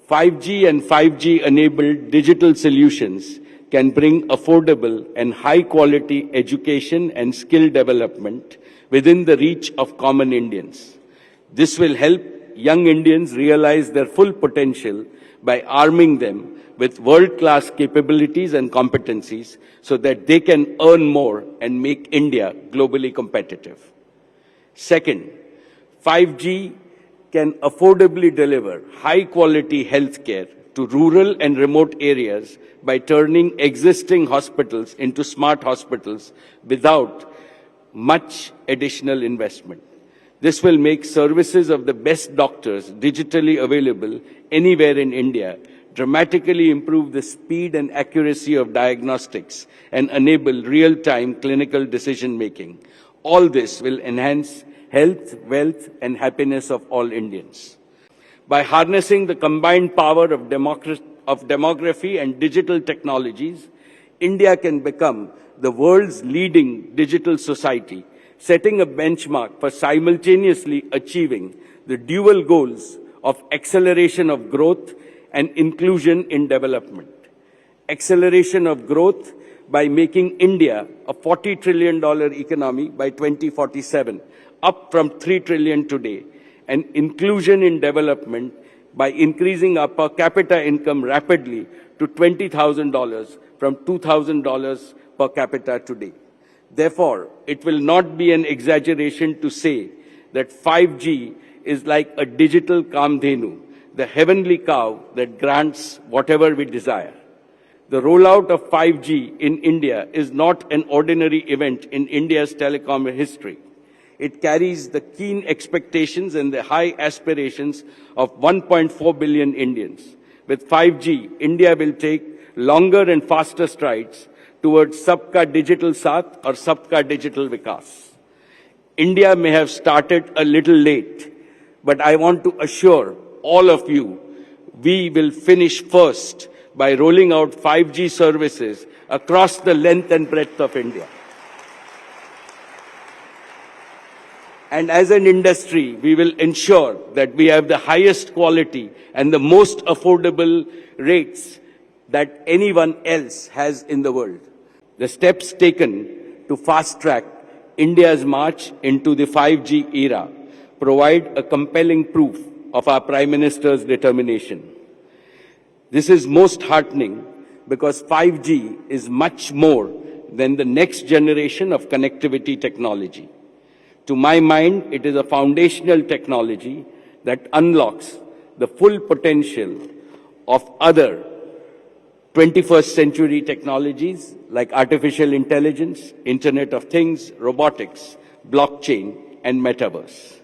5G and 5G-enabled digital solutions can bring affordable and high-quality education and skill development within the reach of common Indians. This will help young Indians realize their full potential by arming them with world-class capabilities and competencies so that they can earn more and make India globally competitive. Second, 5G can affordably deliver high-quality healthcare to rural and remote areas by turning existing hospitals into smart hospitals without much additional investment. This will make services of the best doctors digitally available anywhere in India, dramatically improve the speed and accuracy of diagnostics, and enable real-time clinical decision-making. All this will enhance health, wealth, and happiness of all Indians. By harnessing the combined power of demography and digital technologies, India can become the world's leading digital society, setting a benchmark for simultaneously achieving the dual goals of acceleration of growth and inclusion in development. Acceleration of growth by making India a $40 trillion economy by 2047, up from $3 trillion today, and inclusion in development by increasing our per capita income rapidly to $20,000 from $2,000 per capita today. Therefore, it will not be an exaggeration to say that 5G is like a digital Kamdhenu, the heavenly cow that grants whatever we desire. The rollout of 5G in India is not an ordinary event in India's telecom history. It carries the keen expectations and the high aspirations of 1.4 billion Indians. With 5G, India will take longer and faster strides towards Sabka Digital Saath or Sabka Digital Vikas. India may have started a little late, but I want to assure all of you, we will finish first by rolling out 5G services across the length and breadth of India. And as an industry, we will ensure that we have the highest quality and the most affordable rates that anyone else has in the world. The steps taken to fast-track India's march into the 5G era provide a compelling proof of our Prime Minister's determination. This is most heartening because 5G is much more than the next generation of connectivity technology. To my mind, it is a foundational technology that unlocks the full potential of other 21st century technologies like artificial intelligence, Internet of Things, robotics, blockchain, and metaverse.